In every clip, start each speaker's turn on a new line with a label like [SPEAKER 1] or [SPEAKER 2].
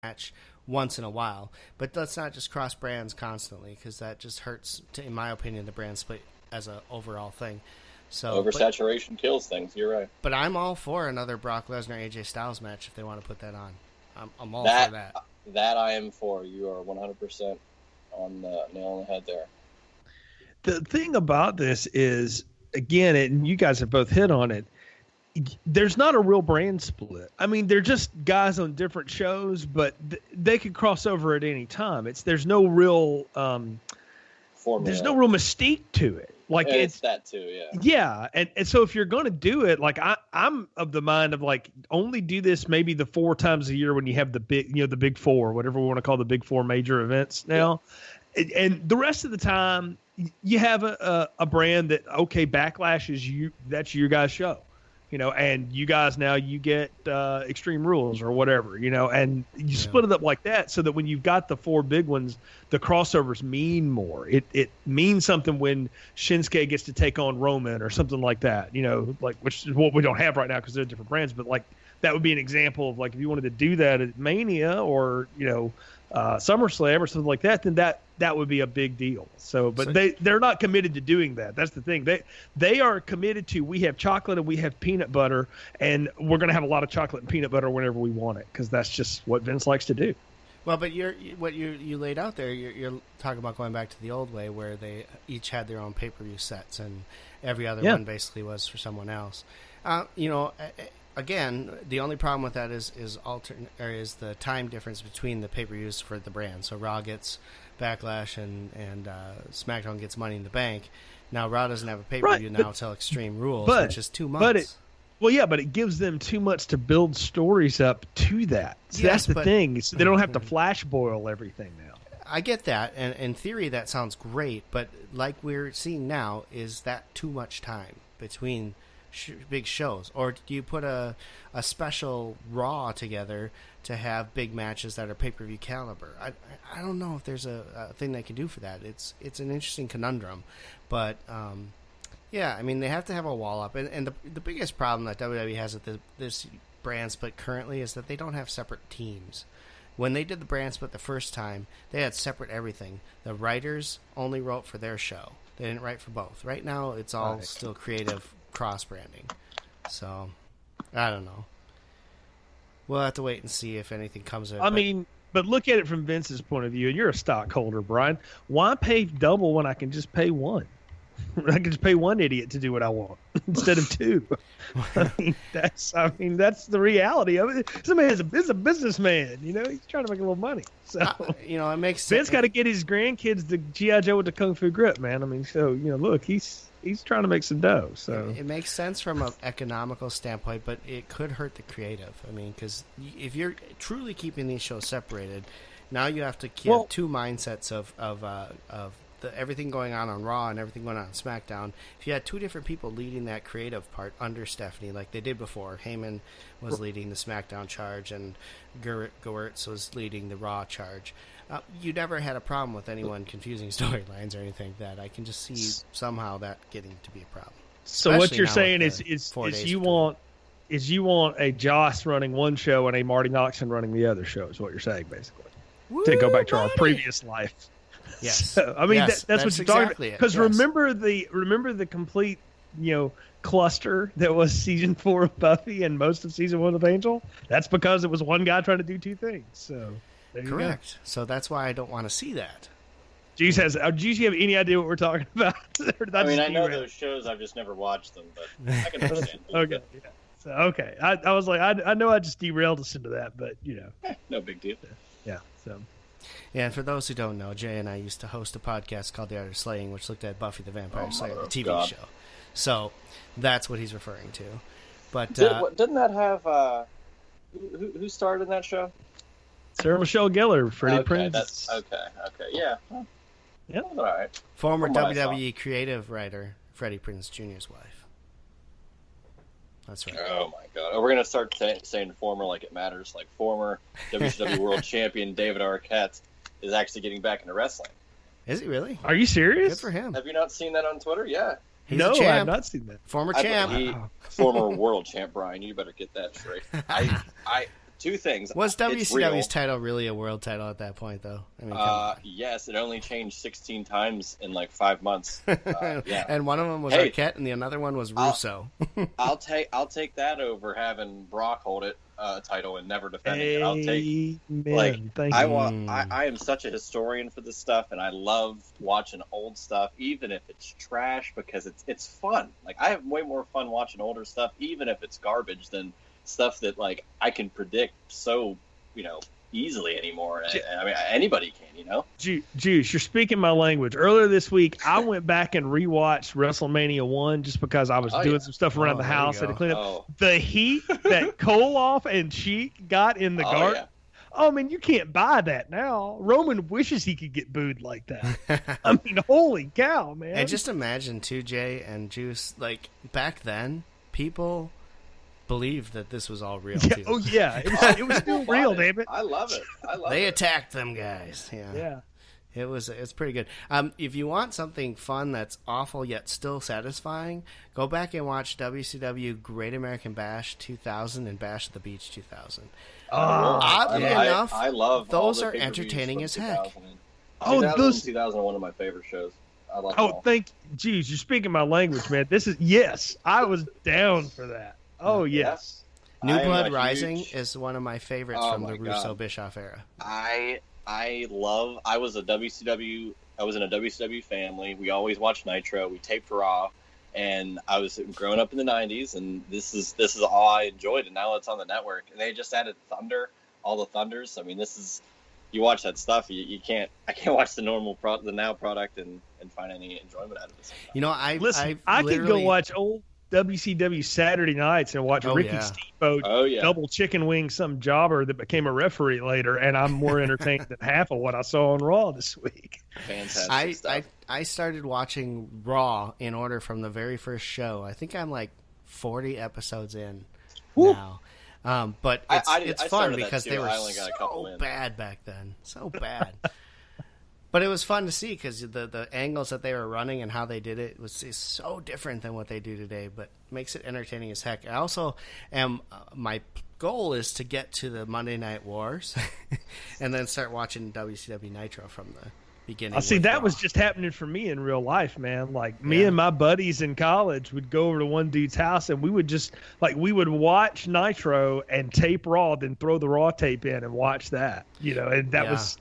[SPEAKER 1] match once in a while. But let's not just cross brands constantly, because that just hurts, in my opinion, the brand split as an overall thing. So
[SPEAKER 2] oversaturation kills things. You're right.
[SPEAKER 1] But I'm all for another Brock Lesnar AJ Styles match if they want to put that on. I'm all for that.
[SPEAKER 2] That I am for. You are 100% on the nail on the head there.
[SPEAKER 3] The thing about this is, again, and you guys have both hit on it, there's not a real brand split. I mean, they're just guys on different shows, but they could cross over at any time. There's no real there's no real mystique to it. Like it's
[SPEAKER 2] that too, yeah.
[SPEAKER 3] Yeah, and so if you're going to do it, like I'm of the mind of like only do this maybe the 4 times a year when you have the big, the big 4, whatever we want to call the big 4 major events now, and the rest of the time you have a brand that Backlash is that's your guys' show, and you guys now you get Extreme Rules or whatever, and you split it up like that so that when you've got the 4 big ones, the crossovers mean more. It means something when Shinsuke gets to take on Roman or something like that, which is what we don't have right now because they're different brands. But like that would be an example of like if you wanted to do that at Mania or SummerSlam or something like that, then that would be a big deal. So, but they're not committed to doing that. That's the thing. They are committed to, we have chocolate and we have peanut butter, and we're going to have a lot of chocolate and peanut butter whenever we want it, because that's just what Vince likes to do.
[SPEAKER 1] Well, but what you laid out there, you're talking about going back to the old way where they each had their own pay-per-view sets and every other one basically was for someone else. Again, the only problem with that is the time difference between the pay-per-views for the brand. So Raw gets Backlash and SmackDown gets Money in the Bank. Now Raw doesn't have a pay-per-view now until Extreme Rules, which is 2 months.
[SPEAKER 3] But it gives them too much to build stories up to that. So that's the thing. So they don't have to flash boil everything now.
[SPEAKER 1] I get that, and in theory that sounds great, but like we're seeing now, is that too much time between big shows? Or do you put a special Raw together to have big matches that are pay-per-view caliber? I don't know if there's a thing they can do for that. It's an interesting conundrum, but yeah, I mean, they have to have a wall up. And the biggest problem that WWE has with this brand split currently is that they don't have separate teams. When they did the brand split the first time, they had separate everything. The writers only wrote for their show. They didn't write for both. Right now, it's all still creative cross-branding. So, I don't know. We'll have to wait and see if anything comes of it.
[SPEAKER 3] But look at it from Vince's point of view, and you're a stockholder, Brian. Why pay double when I can just pay one? I can just pay one idiot to do what I want instead of 2. That's the reality of it. Somebody is a businessman, he's trying to make a little money. So
[SPEAKER 1] it makes sense.
[SPEAKER 3] Vince got to get his grandkids the G.I. Joe with the Kung Fu grip, man. Look, he's trying to make some dough. So
[SPEAKER 1] it makes sense from an economical standpoint, but it could hurt the creative. Because if you're truly keeping these shows separated, now you have to keep 2 mindsets of everything going on Raw and everything going on SmackDown. If you had 2 different people leading that creative part under Stephanie, like they did before, Heyman was leading the SmackDown charge and Gewirtz was leading the Raw charge, you never had a problem with anyone confusing storylines or anything like that. I can just see somehow that getting to be a problem.
[SPEAKER 3] So what you're saying is you want a Joss running one show and a Marty Noxon running the other show is what you're saying, basically. To go back to our previous life.
[SPEAKER 1] Yes.
[SPEAKER 3] So, that's what you're talking about. Because remember the complete, cluster that was season 4 of Buffy and most of season 1 of Angel? That's because it was one guy trying to do 2 things. So
[SPEAKER 1] correct. So that's why I don't want to see that.
[SPEAKER 3] Do you have any idea what we're talking about?
[SPEAKER 2] I know those shows. I've just never watched them, but I can understand.
[SPEAKER 3] Okay. Yeah. So, okay. I was like, I know I just derailed us into that, but
[SPEAKER 2] no big deal.
[SPEAKER 3] Yeah. So.
[SPEAKER 1] Yeah, and for those who don't know, Jay and I used to host a podcast called The Art of Slaying, which looked at Buffy the Vampire Slayer, the TV show. So that's what he's referring to. But
[SPEAKER 2] didn't that have who starred in that show?
[SPEAKER 3] Sarah Michelle Gellar, Freddie Prinze.
[SPEAKER 2] Okay, yeah.
[SPEAKER 3] Yeah,
[SPEAKER 2] all right.
[SPEAKER 1] Former WWE creative writer Freddie Prinze Jr.'s wife. That's right.
[SPEAKER 2] Oh my God! We're gonna start saying former like it matters. Like former WCW World Champion David Arquette is actually getting back into wrestling.
[SPEAKER 1] Is he really?
[SPEAKER 3] Are you serious?
[SPEAKER 1] Good for him.
[SPEAKER 2] Have you not seen that on Twitter? Yeah.
[SPEAKER 1] He's
[SPEAKER 3] no,
[SPEAKER 1] a champ.
[SPEAKER 3] I have not seen that.
[SPEAKER 1] Former champ.
[SPEAKER 2] Former world champ, Brian. You better get that straight. two things.
[SPEAKER 1] Was
[SPEAKER 2] It's real.
[SPEAKER 1] WCW's title really a world title at that point, though? I mean, come on.
[SPEAKER 2] Yes, it only changed 16 times in like 5 months. Yeah.
[SPEAKER 1] And one of them was Arquette, and the other one was Russo.
[SPEAKER 2] I'll take that over having Brock hold it title and never defending it. I'll take I am such a historian for this stuff, and I love watching old stuff, even if it's trash, because it's fun. Like, I have way more fun watching older stuff, even if it's garbage, than stuff that like I can predict so easily anymore. I mean, anybody can,
[SPEAKER 3] Juice, you're speaking my language. Earlier this week, I went back and rewatched WrestleMania 1 just because I was doing some stuff around the house and clean up. The heat that Koloff and Sheik got in the garden. Yeah. Oh, man, you can't buy that now. Roman wishes he could get booed like that. I mean, holy cow, man.
[SPEAKER 1] And just imagine, too, Jay and Juice, like, back then, people believed that this was all real, too.
[SPEAKER 3] Oh, yeah. It was still real, damn it.
[SPEAKER 2] I love it.
[SPEAKER 1] They attacked them guys. Yeah. It's pretty good. If you want something fun that's awful yet still satisfying, go back and watch WCW Great American Bash 2000 and Bash at the Beach 2000. Oddly enough,
[SPEAKER 2] I love
[SPEAKER 1] those are entertaining as heck.
[SPEAKER 2] 2000 are one of my favorite shows. I love them all.
[SPEAKER 3] Geez, you're speaking my language, man. I was down for that. Oh, yes.
[SPEAKER 1] New Blood Rising is one of my favorites from the Russo Bischoff era.
[SPEAKER 2] I was in a WCW family. We always watched Nitro. We taped Raw, and I was growing up in the 90s, and this is all I enjoyed, and now it's on the network. And they just added Thunder, all the Thunders. I mean, you watch that stuff, I can't watch the the Now product and find any enjoyment out of it.
[SPEAKER 3] I could go watch old WCW Saturday nights and watch Ricky Steamboat double chicken wing some jobber that became a referee later, and I'm more entertained than half of what I saw on Raw this week.
[SPEAKER 2] Fantastic stuff.
[SPEAKER 1] I started watching Raw in order from the very first show. I think I'm like 40 episodes in now. But it's fun because they were so bad back then. So bad. But it was fun to see because the angles that they were running and how they did it is so different than what they do today, but makes it entertaining as heck. I also am my goal is to get to the Monday Night Wars and then start watching WCW Nitro from the beginning.
[SPEAKER 3] See, that was just happening for me in real life, man. Like me and my buddies in college would go over to one dude's house and we would just we would watch Nitro and tape Raw, then throw the Raw tape in and watch that. And that was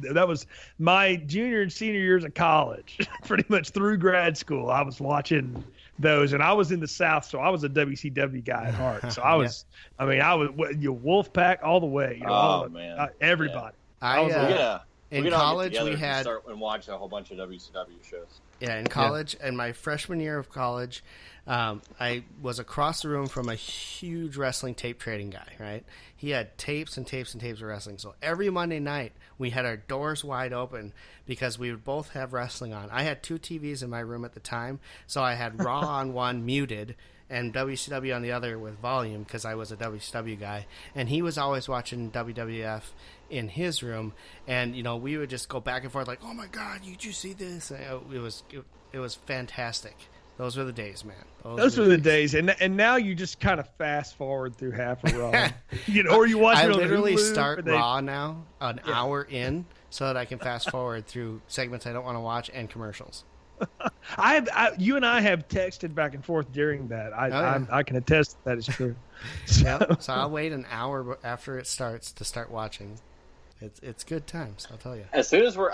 [SPEAKER 3] that was my junior and senior years of college. Pretty much through grad school, I was watching those, and I was in the South, so I was a WCW guy at heart. So I was, I was Wolfpack all the way. Everybody.
[SPEAKER 1] In college, we had
[SPEAKER 2] start and watch a whole bunch of WCW shows.
[SPEAKER 1] Yeah, in college, and my freshman year of college, I was across the room from a huge wrestling tape trading guy, right? He had tapes and tapes and tapes of wrestling. So every Monday night, we had our doors wide open because we would both have wrestling on. I had 2 TVs in my room at the time, so I had Raw on one muted and WCW on the other with volume because I was a WCW guy. And he was always watching WWF in his room, and we would just go back and forth like, oh my god, did you see this? And it was fantastic. Those were the days, man.
[SPEAKER 3] Those were the days, and now you just kind of fast forward through half of Raw, or you watch.
[SPEAKER 1] I
[SPEAKER 3] it on
[SPEAKER 1] literally
[SPEAKER 3] Hulu,
[SPEAKER 1] start Raw now an hour in, so that I can fast forward through segments I don't want to watch and commercials.
[SPEAKER 3] You and I have texted back and forth during that. I can attest that is true.
[SPEAKER 1] So I'll wait an hour after it starts to start watching. It's good times, I'll tell you.
[SPEAKER 2] As soon as we're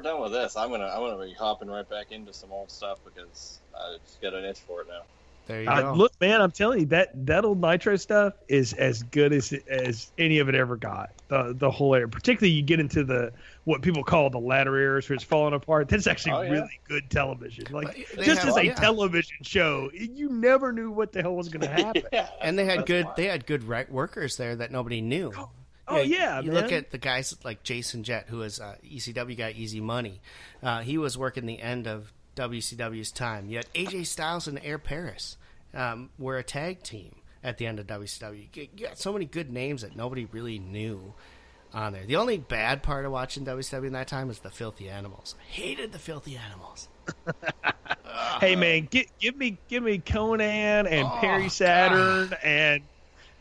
[SPEAKER 2] done with this, I'm gonna be hopping right back into some old stuff because I just got an itch for it now.
[SPEAKER 1] There you go.
[SPEAKER 3] Look, man, I'm telling you that old Nitro stuff is as good as any of it ever got. The whole era, particularly you get into what people call the latter eras, where it's falling apart. That's actually really good television. As a television show, you never knew what the hell was going to happen.
[SPEAKER 1] And they had good workers there that nobody knew. You look at the guys like Jason Jett, who is ECW guy, Easy Money. He was working the end of WCW's time. You had AJ Styles and Air Paris were a tag team at the end of WCW. You got so many good names that nobody really knew on there. The only bad part of watching WCW in that time was the Filthy Animals. I hated the Filthy Animals.
[SPEAKER 3] Hey man, give me Conan and Perry Saturn and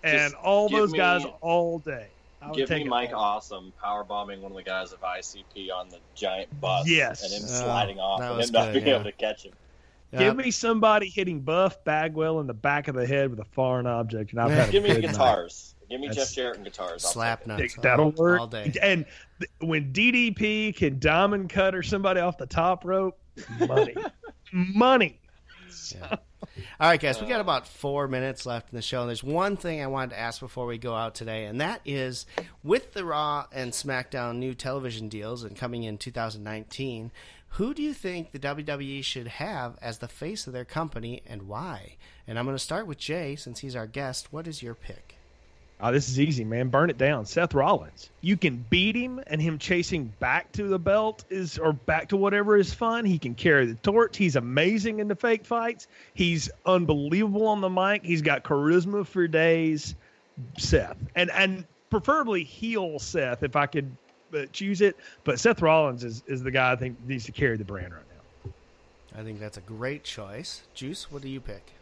[SPEAKER 3] and all those guys all day.
[SPEAKER 2] Give me Mike Awesome powerbombing one of the guys of ICP on the giant bus, and him sliding off and him not being able to catch him.
[SPEAKER 3] Yep. Give me somebody hitting Buff Bagwell in the back of the head with a foreign object, and I've had
[SPEAKER 2] Give me guitars. Give me Jeff Jarrett and guitars.
[SPEAKER 1] Slap nuts.
[SPEAKER 3] That'll work
[SPEAKER 1] all day.
[SPEAKER 3] And when DDP can diamond cutter somebody off the top rope, money.
[SPEAKER 1] Yeah. All right, guys, we got about 4 minutes left in the show, and there's one thing I wanted to ask before we go out today, and that is, with the Raw and SmackDown new television deals and coming in 2019, who do you think the WWE should have as the face of their company, and why? And I'm going to start with Jay, since he's our guest. What is your pick?
[SPEAKER 3] Oh, this is easy, man. Burn it down. Seth Rollins. You can beat him, and him chasing back to the belt or back to whatever is fun. He can carry the torch. He's amazing in the fake fights. He's unbelievable on the mic. He's got charisma for days. Seth. And preferably heel Seth, if I could choose it. But Seth Rollins is the guy I think needs to carry the brand right now.
[SPEAKER 1] I think that's a great choice. Juice, what do you pick?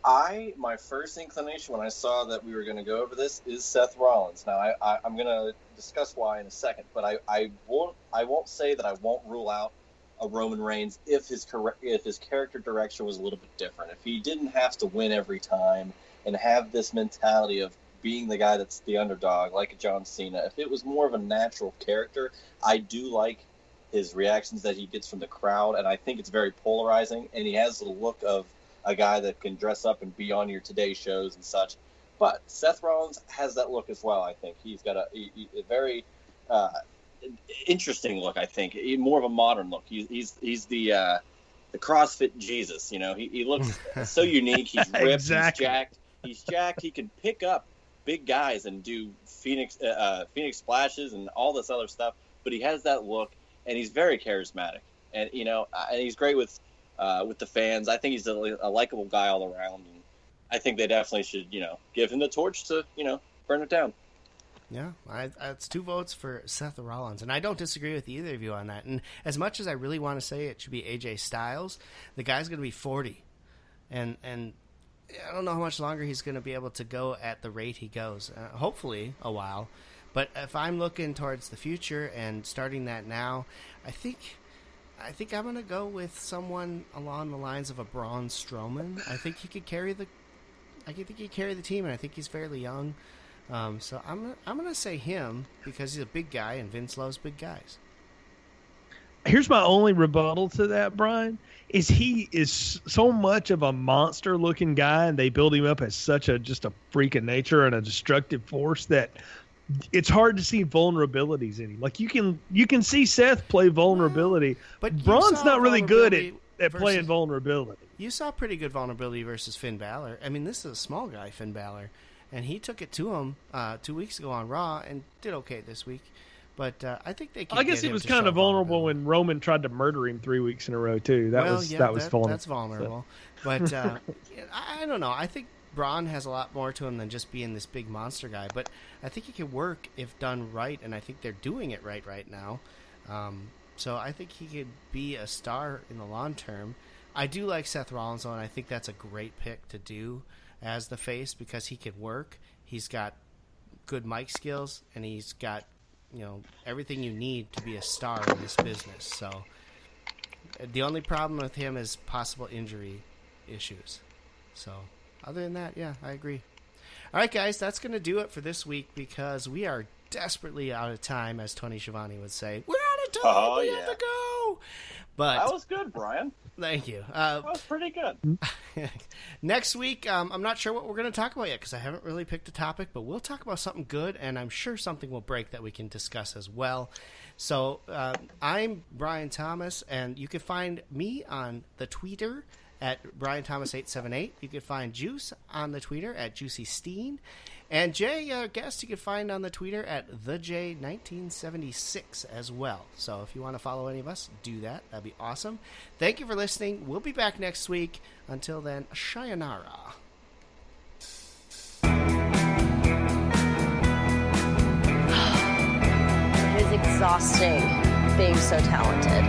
[SPEAKER 2] My first inclination when I saw that we were going to go over this is Seth Rollins. Now, I'm going to discuss why in a second, but I won't say that I won't rule out a Roman Reigns if his character direction was a little bit different. If he didn't have to win every time and have this mentality of being the guy that's the underdog, like a John Cena, if it was more of a natural character, I do like his reactions that he gets from the crowd, and I think it's very polarizing, and he has the look of a guy that can dress up and be on your Today shows and such. But Seth Rollins has that look as well, I think. He's got a very interesting look, I think. More of a modern look. He's the CrossFit Jesus, you know. He looks so unique. He's ripped,
[SPEAKER 3] exactly.
[SPEAKER 2] He's jacked. He can pick up big guys and do Phoenix splashes and all this other stuff. But he has that look, and he's very charismatic. And, you know, and he's great with the fans. I think he's a likable guy all around, and I think they definitely should, you know, give him the torch to, you know, burn it down.
[SPEAKER 1] Yeah, it's 2 votes for Seth Rollins, and I don't disagree with either of you on that. And as much as I really want to say it should be AJ Styles, the guy's going to be 40, and I don't know how much longer he's going to be able to go at the rate he goes. Hopefully a while, but if I'm looking towards the future and starting that now, I think I'm going to go with someone along the lines of a Braun Strowman. I think he could carry the team, and I think he's fairly young. So I'm going to say him because he's a big guy, and Vince loves big guys.
[SPEAKER 3] Here's my only rebuttal to that, Brian, is he is so much of a monster-looking guy, and they build him up as such just a freak of nature and a destructive force that it's hard to see vulnerabilities in him. Like you can see Seth play vulnerability, but Braun's not really good at playing vulnerability.
[SPEAKER 1] You saw pretty good vulnerability versus Finn Balor. I mean, this is a small guy, Finn Balor, and he took it to him 2 weeks ago on Raw and did okay this week. But I think they can.
[SPEAKER 3] I guess he was kind of vulnerable when Roman tried to murder him 3 weeks in a row too. That was vulnerable.
[SPEAKER 1] That's vulnerable. So. But I don't know. I think Braun has a lot more to him than just being this big monster guy. But I think he can work if done right, and I think they're doing it right now. So I think he could be a star in the long term. I do like Seth Rollins, though, and I think that's a great pick to do as the face because he can work. He's got good mic skills, and he's got everything you need to be a star in this business. So the only problem with him is possible injury issues. So other than that, yeah, I agree. All right, guys, that's going to do it for this week because we are desperately out of time, as Tony Schiavone would say. We're out of time. We have to go. But
[SPEAKER 2] that was good, Brian.
[SPEAKER 1] Thank you.
[SPEAKER 2] That was pretty good.
[SPEAKER 1] Next week, I'm not sure what we're going to talk about yet because I haven't really picked a topic, but we'll talk about something good, and I'm sure something will break that we can discuss as well. So I'm Brian Thomas, and you can find me on the Twitter at BrianThomas878. You can find Juice on the Twitter at JuicySteen. And Jay, our guest, you can find on the Twitter at TheJ1976 as well. So if you want to follow any of us, do that. That'd be awesome. Thank you for listening. We'll be back next week. Until then, sayonara.
[SPEAKER 4] It is exhausting being so talented.